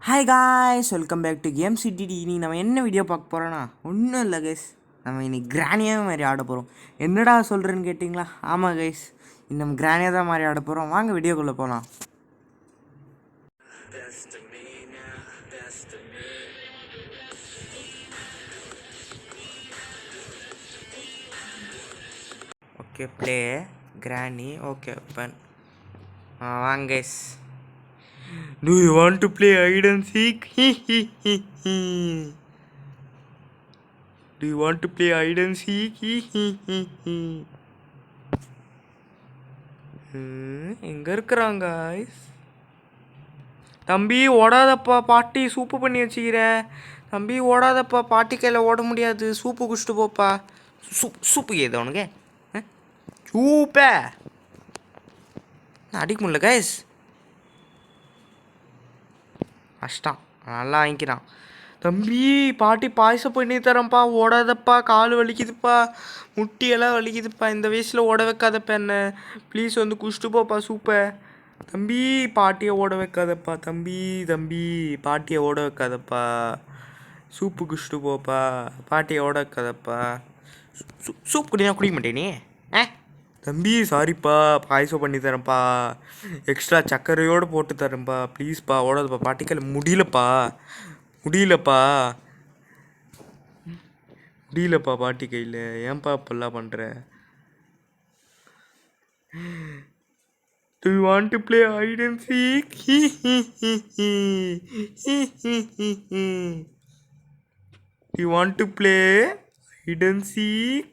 Hi guys, welcome back to game சிட்டிடி. இனி நம்ம என்ன வீடியோ பார்க்க போகிறோன்னா ஒன்றும் இல்லை கைஸ், நம்ம இன்னைக்கு கிரானியாக மாதிரி ஆட போகிறோம். என்னடா சொல்கிறேன்னு கேட்டிங்களா? ஆமாம் கைஸ், நம்ம கிரானியாக தான் மாதிரி ஆட போகிறோம். வாங்க வீடியோக்குள்ளே போகலாம். Okay, play granny. Okay, open. வாங்க guys. Do you want to play hide and seek? Do you want to play hide and seek? எங்கே இருக்கிறாங்க guys? தம்பி ஓடாதப்பா, பாட்டி சூப்பு பண்ணி வச்சுக்கிறேன். தம்பி ஓடாதப்பா, பாட்டி கையில் ஓட முடியாது. சூப்பு குடிச்சிட்டு போப்பா. சூப்பு ஏதோ உனக்கு சூப்பே அடிக்க முடியல கைஸ். கஷ்டம், நல்லா வாங்கிக்கிறான். தம்பி பாட்டி பாயசம் பண்ணி தரேன்ப்பா, ஓடாதப்பா, கால் வலிக்குதுப்பா, முட்டியெல்லாம் வலிக்குதுப்பா. இந்த வயசில் ஓட வைக்காதப்பா என்ன, ப்ளீஸ் வந்து குடிச்சிட்டு போப்பா சூப்பை. தம்பி பாட்டியை ஓட வைக்காதப்பா, தம்பி தம்பி பாட்டியை ஓட வைக்காதப்பா, சூப்பு குடிச்சிட்டு போப்பா, பாட்டியை ஓட வைக்காதப்பா. சூப் குடினா குடிக்க மாட்டேனே. தம்பி சாரிப்பா, பாயசம் பண்ணி தரேன்ப்பா, எக்ஸ்ட்ரா சர்க்கரையோடு போட்டு தரேன்ப்பா, ப்ளீஸ்ப்பா ஓடாதப்பா, பாட்டிக்கல முடியலப்பா முடியலப்பா பாட்டி கையில். ஏன்பா இப்பெல்லாம் பண்ணுற? Do you want to play hide and seek? Do you want to play hide and seek?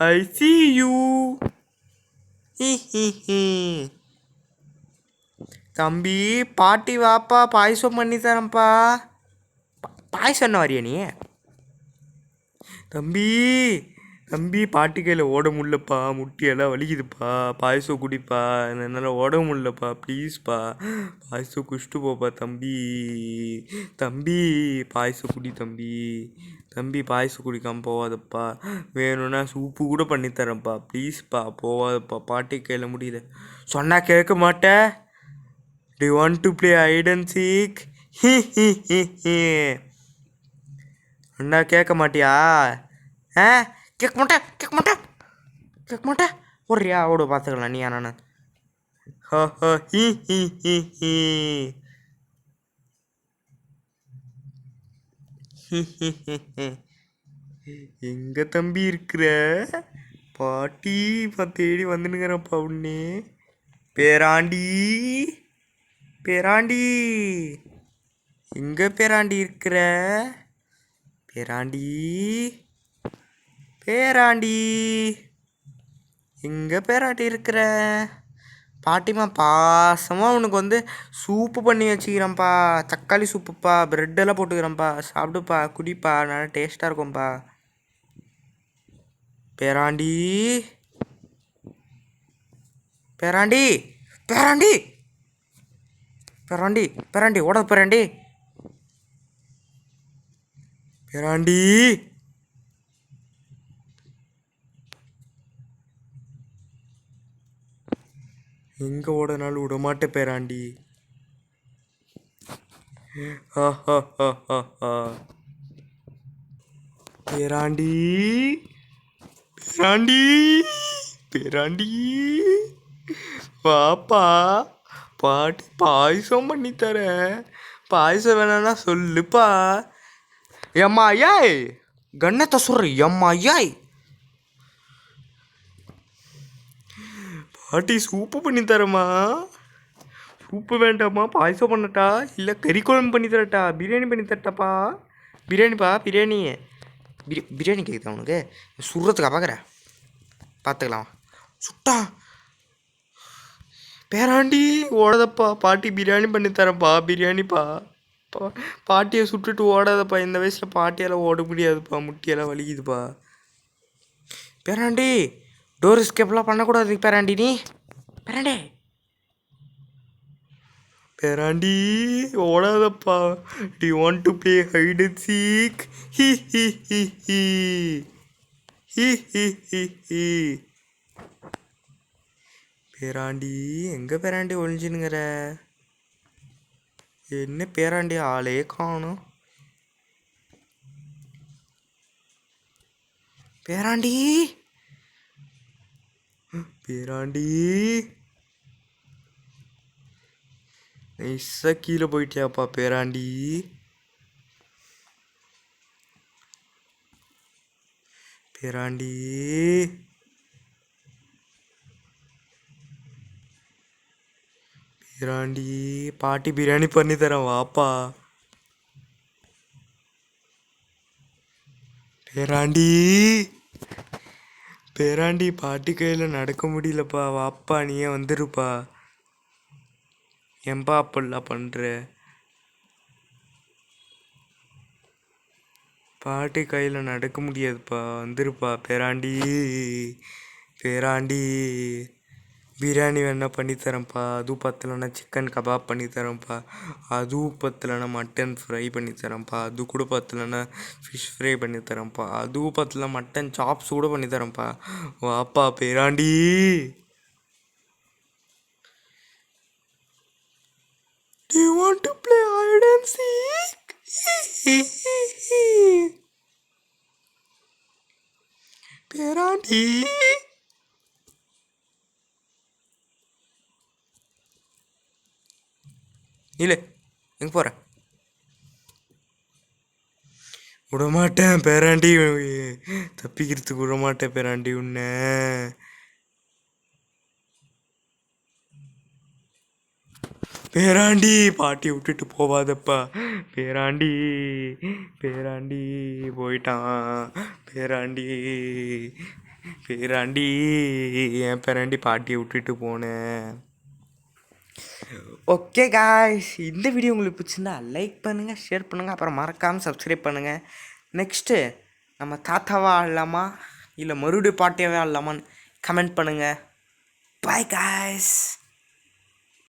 I see you. தம்பி பாட்டி வாப்பா, பாயசம் பண்ணி தரேன்ப்பா. பாயசம் என்ன வரியா நீ? தம்பி தம்பி பாட்டி கையில் ஓட முடியலப்பா, முட்டியெல்லாம் வலிக்குதுப்பா, பாயசம் குடிப்பா, என்னால் ஓட முடியலப்பா, ப்ளீஸ்ப்பா பாயசம் குடிச்சிட்டு போப்பா. தம்பி தம்பி பாயசம் குடி தம்பி. தம்பி பாயசம் குடிக்காமல் போவாதப்பா, வேணும்னா சூப்பு கூட பண்ணித்தரேன்ப்பா, ப்ளீஸ்ப்பா போவாதப்பா, பாட்டி கையில் முடியல. சொன்னால் கேட்க மாட்டேன். Do you want to play hide and seek? அண்ணா கேட்க மாட்டியா? கேட்க மாட்டேன். ஓடுறியா? ஓடு, பார்த்துக்கலாம் நீ. நான் எங்க தம்பி இருக்கிற? பாட்டி தேடி வந்துனுங்கிறப்பா உன்னே. பேராண்டி எங்க பேராண்டி இருக்கிற? பேராண்டி எங்க பேராண்டி இருக்கிற? பாட்டிமா பாசமாக உனக்கு வந்து சூப்பு பண்ணி வச்சுக்கிறேன்ப்பா, தக்காளி சூப்புப்பா, ப்ரெட்டெல்லாம் போட்டுக்கிறேன்ப்பா, சாப்பிடுப்பா, குடிப்பா, நல்லா டேஸ்ட்டாக இருக்கும்ப்பா. பேராண்டி ஓட பேராண்டி எங்கே ஓடனாலும் விடமாட்டேன் பேராண்டி. பேராண்டி வாப்பா, பாட்டி பாயசம் பண்ணி தரேன். பாயசம் வேணான்னா சொல்லுப்பா. எம்மா ஐயாய், கண்ணத்தை சொல்ற எம்மா ஐயாய். பாட்டி சூப்பு பண்ணி தரேம்மா. சூப்பு வேண்டாம்மா, பாயசம் பண்ணட்டா, இல்லை கறி குழம்பு பண்ணி தரட்டா, பிரியாணி பண்ணி தரட்டாப்பா? பிரியாணி கேட்குதா உனக்கு? சுடுறதுக்கா பார்க்குற? பார்த்துக்கலாம் சுட்டா. பேராண்டி ஓடாதப்பா, பாட்டி பிரியாணி பண்ணி தரேன்ப்பா, பிரியாணிப்பா. பாட்டியை சுட்டுட்டு ஓடாதப்பா, இந்த வயசில் பாட்டியால் ஓட முடியாதுப்பா, முட்டியெல்லாம் வலிக்குதுப்பா. பேராண்டி டோர் எஸ்கேப்லாம் பண்ணக்கூடாது பேராண்டி. நீ பேராண்டி ஓடாதப்பா. Do you want to play hide and seek? பேராண்டி எங்கே பேராண்டி ஒழிஞ்சுனுங்கிற? என்ன பேராண்டி ஆளே காணும். பேராண்டி பேராண்டி நைஸா கீழே போயிட்டியாப்பா பேராண்டி. பேராண்டி பேராண்டி பாட்டி பிரியாணி பண்ணி தரேன் வாப்பா. பேராண்டி பேராண்டி பாட்டி கையில் நடக்க முடியலப்பா வாப்பா, நீயே வந்துருப்பா. ஏன்பா அப்படிலாம் பண்ணுற? பாட்டி கையில் நடக்க முடியாதுப்பா, வந்துருப்பா பேராண்டி. பேராண்டி பிரியாணி வேணா பண்ணித்தரேன்ப்பா, அதுவும் பத்தலைன்னா சிக்கன் கபாப் பண்ணித்தரேன்ப்பா, அதுவும் பத்தலைன்னா மட்டன் ஃப்ரை பண்ணித்தரேன்ப்பா, அது கூட பத்தலைன்னா ஃபிஷ் ஃப்ரை பண்ணித்தரேன்ப்பா, அதுவும் பத்தலைன்னா மட்டன் சாப்ஸ் கூட பண்ணித்தரேன்ப்பா. வாப்பா பேராண்டி. Do you want to play hide and seek? பேராண்டி இல்லை, எங்கே போகிற? விடமாட்டேன் பேராண்டி, தப்பிக்கிறதுக்கு விடமாட்டேன் பேராண்டி உன்னை. பேராண்டி பாட்டி விட்டுட்டு போவாதப்பா பேராண்டி. பேராண்டி போயிட்டான் பேராண்டி. பேராண்டி என் பேராண்டி பாட்டியை விட்டுட்டு போனேன். ஓகே காய்ஸ், இந்த வீடியோ உங்களுக்கு பிடிச்சிருந்தா லைக் பண்ணுங்கள், ஷேர் பண்ணுங்கள், அப்புறம் மறக்காமல் சப்ஸ்கிரைப் பண்ணுங்கள். நெக்ஸ்ட்டு நம்ம தாத்தாவா ஆடலாமா இல்லை மறுபடியும் பாட்டியாவே ஆடலாமான்னு கமெண்ட் பண்ணுங்கள். Bye guys.